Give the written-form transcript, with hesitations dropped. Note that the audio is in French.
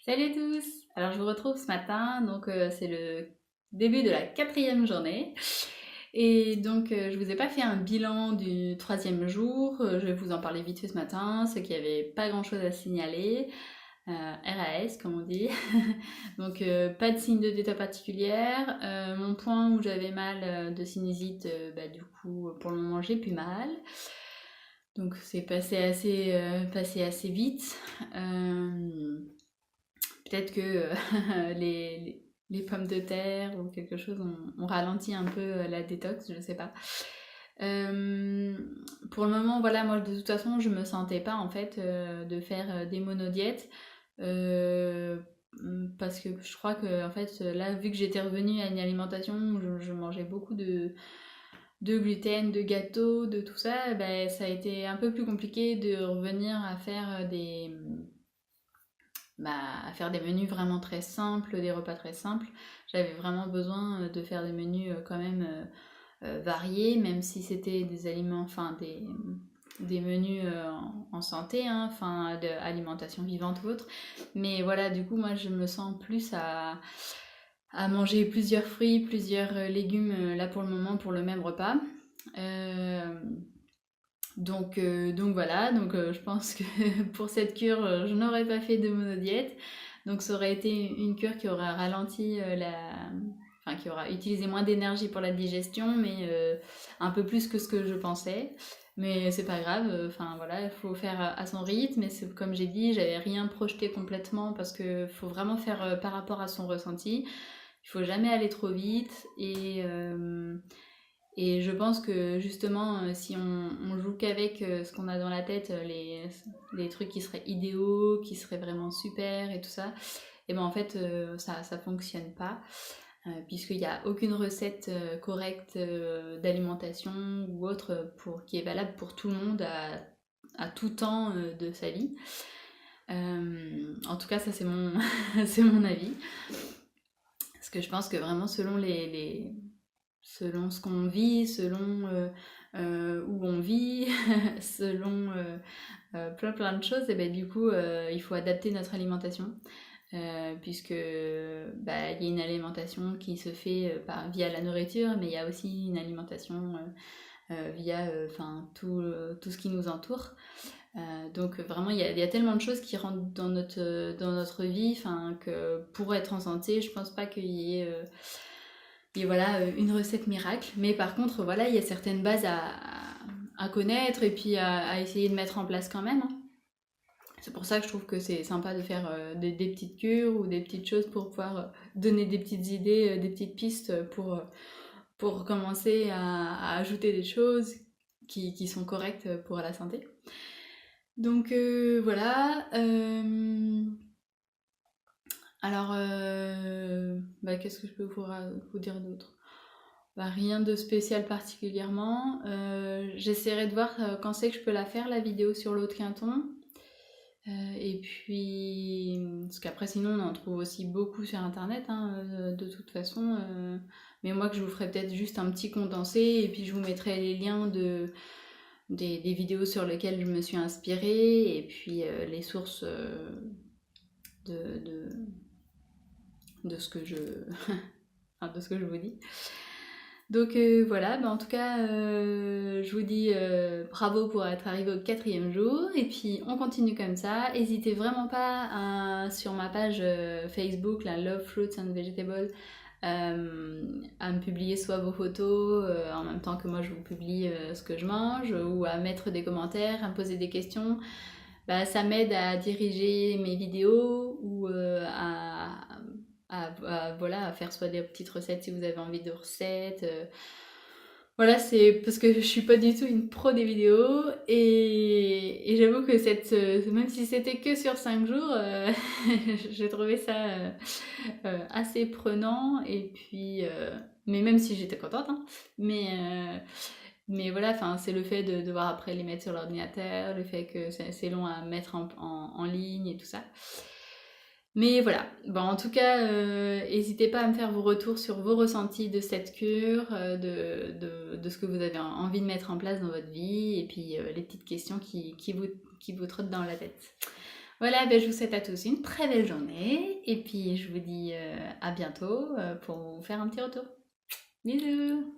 Salut tous! Alors je vous retrouve ce matin, donc c'est le début de la quatrième journée. Et donc je vous ai pas fait un bilan du troisième jour, je vais vous en parler vite fait ce matin, c'est qu'il n'y avait pas grand chose à signaler, RAS comme on dit. Donc pas de signe de déta particulière. Mon point où j'avais mal de sinusite, du coup pour le moment j'ai plus mal. Donc c'est passé assez vite. Peut-être que les pommes de terre ou quelque chose ont ralenti un peu la détox, je sais pas. Euh, pour le moment, voilà, moi de toute façon, je me sentais pas en fait de faire des monodiètes. Euh, Parce que je crois que en fait là, vu que j'étais revenue à une alimentation où je mangeais beaucoup de gluten, de gâteaux, de tout ça, ben, ça a été un peu plus compliqué de revenir à faire à faire des menus vraiment très simples, des repas très simples. J'avais vraiment besoin de faire des menus quand même variés, même si c'était des aliments, enfin des menus en santé, hein, enfin d'alimentation vivante ou autre. Mais voilà, du coup, moi je me sens plus à manger plusieurs fruits, plusieurs légumes là pour le moment pour le même repas. Euh, donc voilà, je pense que pour cette cure, je n'aurais pas fait de monodiète. Donc ça aurait été une cure qui aurait ralenti Enfin, qui aura utilisé moins d'énergie pour la digestion, mais un peu plus que ce que je pensais. Mais c'est pas grave, enfin voilà, il faut faire à son rythme. Et comme j'ai dit, j'avais rien projeté complètement parce que faut vraiment faire par rapport à son ressenti. Il faut jamais aller trop vite et je pense que justement, si on joue qu'avec ce qu'on a dans la tête, les trucs qui seraient idéaux, qui seraient vraiment super et tout ça, et ben en fait, ça fonctionne pas, puisqu'il n'y a aucune recette correcte d'alimentation ou autre qui est valable pour tout le monde à tout temps de sa vie. En tout cas, ça c'est c'est mon avis. Parce que je pense que vraiment selon ce qu'on vit, selon où on vit, selon plein de choses, et ben du coup il faut adapter notre alimentation. Puisque il y a une alimentation qui se fait via la nourriture, mais il y a aussi une alimentation via tout ce qui nous entoure. Donc vraiment il y a tellement de choses qui rentrent dans notre vie, que pour être en santé, je pense pas qu'il y ait et voilà, une recette miracle. Mais par contre, voilà, il y a certaines bases à connaître et puis à essayer de mettre en place quand même, hein. C'est pour ça que je trouve que c'est sympa de faire des petites cures ou des petites choses pour pouvoir donner des petites idées, des petites pistes pour commencer à ajouter des choses qui sont correctes pour la santé. Donc voilà. Alors, qu'est-ce que je peux vous dire d'autre? Rien de spécial particulièrement. J'essaierai de voir quand c'est que je peux la faire, la vidéo sur l'eau de Quinton. Et puis, parce qu'après sinon on en trouve aussi beaucoup sur internet, hein, de toute façon. Mais moi que je vous ferai peut-être juste un petit condensé et puis je vous mettrai les liens des vidéos sur lesquelles je me suis inspirée et puis les sources de, de, de ce que je, de ce que je vous dis. Donc voilà, en tout cas, je vous dis bravo pour être arrivé au quatrième jour. Et puis on continue comme ça. N'hésitez vraiment pas sur ma page Facebook, la Love Fruits and Vegetables, à me publier soit vos photos en même temps que moi je vous publie ce que je mange, ou à mettre des commentaires, à me poser des questions. Ça m'aide à diriger mes vidéos ou voilà, à faire soit des petites recettes si vous avez envie de recettes. Voilà, c'est parce que je suis pas du tout une pro des vidéos et j'avoue que même si c'était que sur 5 jours, j'ai trouvé ça assez prenant et puis mais même si j'étais contente, hein, mais euh, mais voilà, c'est le fait de devoir après les mettre sur l'ordinateur, le fait que c'est long à mettre en ligne et tout ça. Mais voilà, en tout cas, n'hésitez pas à me faire vos retours sur vos ressentis de cette cure, de ce que vous avez envie de mettre en place dans votre vie, et puis les petites questions qui vous trottent dans la tête. Voilà, ben, je vous souhaite à tous une très belle journée et puis je vous dis à bientôt pour vous faire un petit retour. Bisous!